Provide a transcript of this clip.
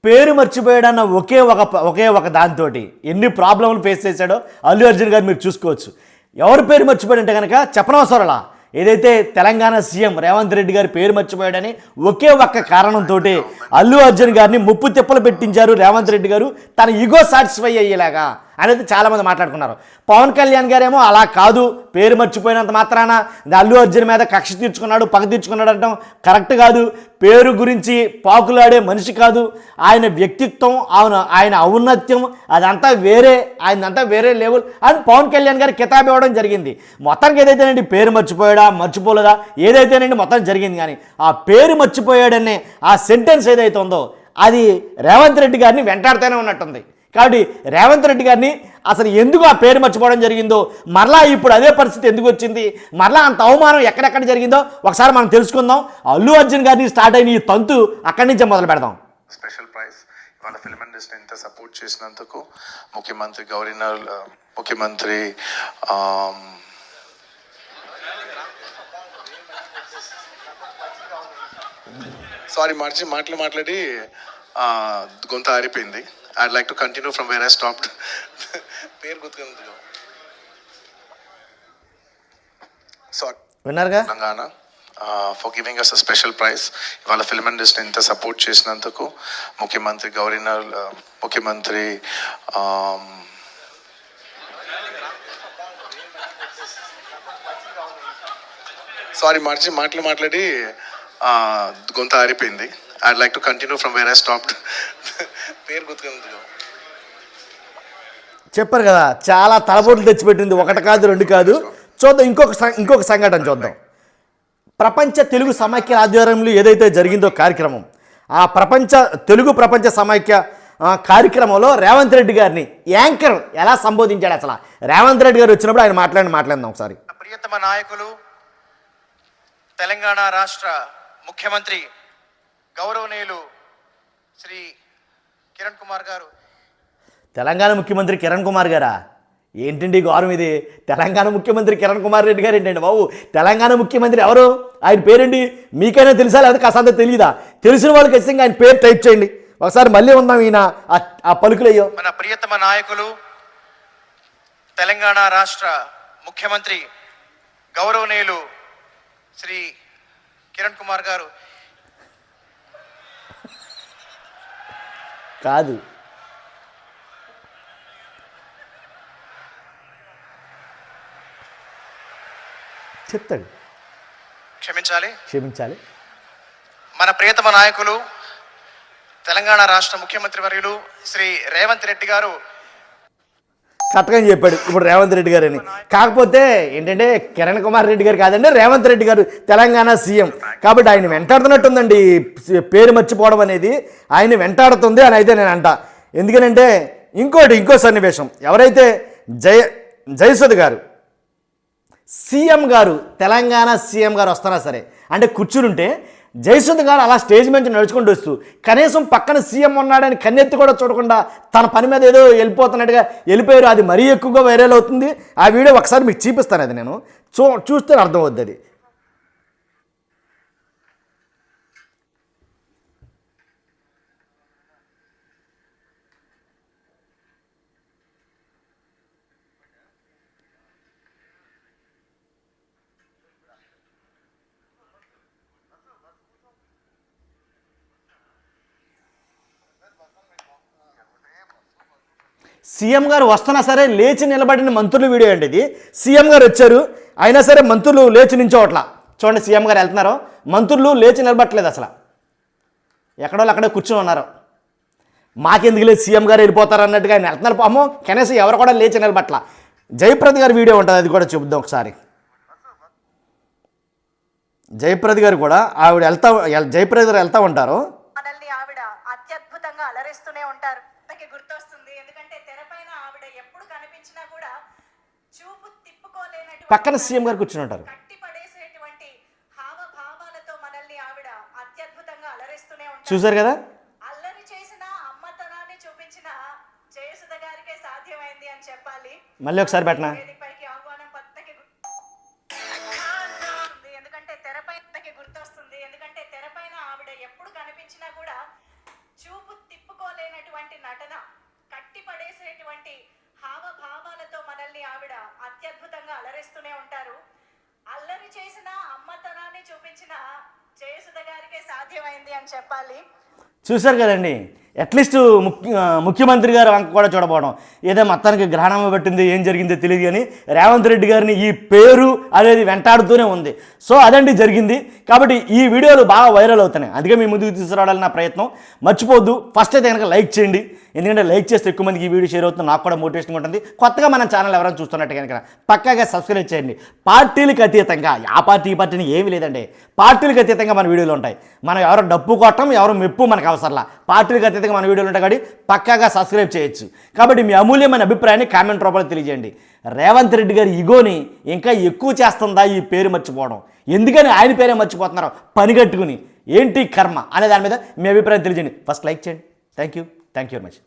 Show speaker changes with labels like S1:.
S1: పేరు మర్చిపోయాడన్న ఒకే ఒక దాంతో ఎన్ని ప్రాబ్లంలు ఫేస్ చేశాడో అల్లు అర్జున్ గారు మీరు చూసుకోవచ్చు. ఎవరు పేరు మర్చిపోయాడంటే కనుక చెప్పనవసరంలా, ఏదైతే తెలంగాణ సీఎం రేవంత్ రెడ్డి గారి పేరు మర్చిపోయాడని ఒకే ఒక్క కారణంతో అల్లు అర్జున్ గారిని ముప్పు తిప్పలు పెట్టించారు రేవంత్ రెడ్డి గారు, తన ఈగో సాటిస్ఫై అయ్యేలాగా అనేది చాలామంది మాట్లాడుకున్నారు. పవన్ కళ్యాణ్ గారేమో అలా కాదు, పేరు మర్చిపోయినంత మాత్రాన అల్లు అర్జున్ మీద కక్ష తీర్చుకున్నాడు, పగ తీర్చుకున్నాడు అనడం కరెక్ట్ కాదు. పేరు గురించి పాకులాడే మనిషి కాదు. ఆయన వ్యక్తిత్వం, ఆయన ఔన్నత్యం అదంతా వేరే, ఆయనంతా వేరే లెవెల్ అని పవన్ కళ్యాణ్ గారు కితాబ్ ఇవ్వడం జరిగింది. మొత్తానికి ఏదైతేనండి పేరు మర్చిపోయాడా మర్చిపోలేదా ఏదైతేనండి మొత్తం జరిగింది. కానీ ఆ పేరు మర్చిపోయాడనే ఆ సెంటెన్స్ ఏదైతే ఉందో అది రేవంత్ రెడ్డి గారిని వెంటాడుతూనే ఉన్నట్టుంది. కాబట్టి రేవంత్ రెడ్డి గారిని అసలు ఎందుకు ఆ పేరు మర్చిపోవడం జరిగిందో, మరలా ఇప్పుడు అదే పరిస్థితి ఎందుకు వచ్చింది, మరలా అంత అవమానం ఎక్కడెక్కడ జరిగిందో ఒకసారి మనం తెలుసుకుందాం. అల్లు అర్జున్ గారిని స్టార్ట్ అయిన ఈ తంతు అక్కడి నుంచే మొదలు పెడదాం.
S2: స్పెషల్ ప్రైజ్ ఇవాళ ఫిల్మ్ ఇండస్ట్రీ ఇంత సపోర్ట్ చేసినందుకు ముఖ్యమంత్రి గవర్నర్, ముఖ్యమంత్రి సారీ మాట్లాడి గొంత ఆరిపోయింది. I'd like to continue from where I stopped. పేరు గుర్తుకుంది. Sorry.
S1: విన్నారుగా?
S2: Telangana for giving us a special prize. ఇవాళ ఫిల్మ్ ఇండస్ట్రీ ఇంత సపోర్ట్ చేసినందుకు ముఖ్యమంత్రి గవర్నర్, ముఖ్యమంత్రి సారీ మాట్లాడి గొంత ఆరిపోయింది. I'd like to continue from where I stopped. పేరు గుర్తుకుంది.
S1: చెప్పారు కదా, చాలా తలబోట్లు తెచ్చిపెట్టింది, ఒకటి కాదు రెండు కాదు. చూద్దాం ఇంకొక సంఘటన చూద్దాం. ప్రపంచ తెలుగు సమైక్య ఆధ్వర్యంలో ఏదైతే జరిగిందో కార్యక్రమం, ఆ తెలుగు ప్రపంచ సమైక్య కార్యక్రమంలో రేవంత్ రెడ్డి గారిని యాంకర్ ఎలా సంబోధించాడు, అసలు రేవంత్ రెడ్డి గారు వచ్చినప్పుడు ఆయన మాట్లాడదాం ఒకసారి.
S3: ప్రియతమ నాయకులు, తెలంగాణ రాష్ట్ర ముఖ్యమంత్రి గౌరవనీయులు శ్రీ కిరణ్ కుమార్ గారు.
S1: తెలంగాణ ముఖ్యమంత్రి కిరణ్ కుమార్ గారా? ఏంటండి గౌరవం ఇది? తెలంగాణ ముఖ్యమంత్రి కిరణ్ కుమార్ రెడ్డి గారు ఏంటండి బాబు? తెలంగాణ ముఖ్యమంత్రి ఎవరు? ఆయన పేరేంటి? మీకైనా తెలుసా లేదా కాస్త తెలియదా? తెలిసిన వాళ్ళు ఖచ్చితంగా ఆయన పేరు టైప్ చేయండి ఒకసారి. మళ్ళీ ఉందాం ఈయన ఆ పలుకులయ్యో.
S3: మన ప్రియతమ నాయకులు, తెలంగాణ రాష్ట్ర ముఖ్యమంత్రి గౌరవనీయులు శ్రీ కిరణ్ కుమార్ గారు.
S1: కాదు, చెప్తాడు. క్షమించాలి.
S3: మన ప్రియతమ నాయకులు, తెలంగాణ రాష్ట్ర ముఖ్యమంత్రి వర్యులు శ్రీ రేవంత్ రెడ్డి గారు
S1: కరెక్ట్గా చెప్పాడు ఇప్పుడు రేవంత్ రెడ్డి గారు అని. కాకపోతే ఏంటంటే కిరణ్ కుమార్ రెడ్డి గారు కాదండి, రేవంత్ రెడ్డి గారు తెలంగాణ సీఎం. కాబట్టి ఆయన వెంటాడుతున్నట్టుందండి పేరు మర్చిపోవడం అనేది, ఆయన వెంటాడుతుంది అని అయితే నేను అంట. ఎందుకనంటే ఇంకో సన్నివేశం, ఎవరైతే జయసుధ గారు సీఎం గారు, తెలంగాణ సీఎం గారు వస్తున్నా సరే అంటే కూర్చునుంటే జయసుధ గారు అలా స్టేజ్ మీద నడుచుకుంటూ వస్తూ కనీసం పక్కన సీఎం ఉన్నాడని కన్నెత్తి కూడా చూడకుండా తన పని మీద ఏదో వెళ్ళిపోతున్నట్టుగా వెళ్ళిపోయారు. అది మరీ ఎక్కువగా వైరల్ అవుతుంది. ఆ వీడియో ఒకసారి మీకు చూపిస్తాను, అది నేను చూస్తే అర్థమవుద్ది అది. సీఎం గారు వస్తున్నా సరే లేచి నిలబడిన మంత్రులు వీడియో అండి ఇది. సీఎం గారు వచ్చారు, అయినా సరే మంత్రులు లేచి నించోవట్లా. చూడండి, సీఎం గారు వెళ్తున్నారు, మంత్రులు లేచి నిలబట్టలేదు, అసలు ఎక్కడో అక్కడే కూర్చొని ఉన్నారు. మాకెందుకు లేదు, సీఎం గారు వెళ్ళిపోతారు అన్నట్టుగా ఆయన వెళ్తున్నారు. అమ్మో, కనీసం ఎవరు కూడా లేచి నిలబట్ల. జయప్రద గారి వీడియో ఉంటుంది, అది కూడా చూద్దాం ఒకసారి. జయప్రద గారు కూడా జయప్రద గారు వెళ్తూ ఉంటారు.
S4: మనల్ని ఆవిడ అత్యద్భుతంగా అలరిస్తూనే ఉంటారు. గుర్తొస్తుంది, ఎందుకంటే తెరపైన ఆవిడ ఎప్పుడు కనిపించినా కూడా చూపు తిప్పుకోలేనటువంటి
S1: పక్కన సీఎం గారు కూర్చుని ఉంటారు.
S4: కట్టి పడేసేటువంటి హావభావాలతో మనల్ని ఆవిడ అత్యద్భుతంగా అలరిస్తూనే ఉంటారు.
S1: చూసారు కదా?
S4: అల్లరి చేసిన అమ్మతనాన్ని చూపించిన జయసుధ గారికే సాధ్యమైంది అని చెప్పాలి.
S1: మళ్ళీ ఒకసారి పెట్టనా?
S4: వేదికపైకి ఆహ్వానం పత్రిక గుర్తొస్తుంది, ఎందుకంటే తెరపైన ఆవిడ ఎప్పుడు కనిపించినా కూడా చూపు తిప్పుకో నటన, కట్టిపడేసేటువంటి హావభావాలతో మనల్ని ఆవిడ అత్యద్భుతంగా అలరిస్తూనే ఉంటారు. అల్లరి చేసిన అమ్మతనాన్ని చూపించిన జయసుధ గారికే సాధ్యమైంది అని చెప్పాలి.
S1: చూశారు కదండి, అట్లీస్ట్ ముఖ్యమంత్రి గారు వంక కూడా చూడబోవడం, ఏదో మొత్తానికి గ్రహణం పెట్టింది, ఏం జరిగిందో తెలియదు కానీ రేవంత్ రెడ్డి గారిని ఈ పేరు అనేది వెంటాడుతూనే ఉంది. సో అదండి జరిగింది. కాబట్టి ఈ వీడియోలు బాగా వైరల్ అవుతున్నాయి, అందుకే మీ ముందుకు తీసుకురావడానికి నా ప్రయత్నం. మర్చిపోద్దు, ఫస్ట్ అయితే కనుక లైక్ చేయండి, ఎందుకంటే లైక్ చేస్తే ఎక్కువ మందికి ఈ వీడియో షేర్ అవుతుంది, నాకు కూడా మోటివేషన్గా ఉంటుంది. కొత్తగా మన ఛానల్ ఎవరైనా చూస్తున్నట్టు కనుక పక్కాగా సబ్స్క్రైబ్ చేయండి. పార్టీలకు అతీతంగా ఆ పార్టీ ఈ పార్టీని ఏమీ లేదండి, పార్టీలకు అతీతంగా మన వీడియోలు ఉంటాయి. మనం ఎవరు డప్పు కొట్టం, ఎవరు మెప్పు మనకు అవసరంలా, పార్టీలకు అతీతంగా మన వీడియోలు ఉంటాయి కాబట్టి పక్కాగా సబ్స్క్రైబ్ చేయొచ్చు. కాబట్టి మీ అమూల్యమైన అభిప్రాయాన్ని కామెంట్ రూపంలో తెలియజేయండి. రేవంత్ రెడ్డి గారి ఈగోని ఇంకా ఎక్కువ చేస్తుందా ఈ పేరు మర్చిపోవడం, ఎందుకని ఆయన పేరే మర్చిపోతున్నారు పనిగట్టుకుని, ఏంటి కర్మ అనే దాని మీద మీ అభిప్రాయం తెలియజేయండి. ఫస్ట్ లైక్ చేయండి. Thank you very much.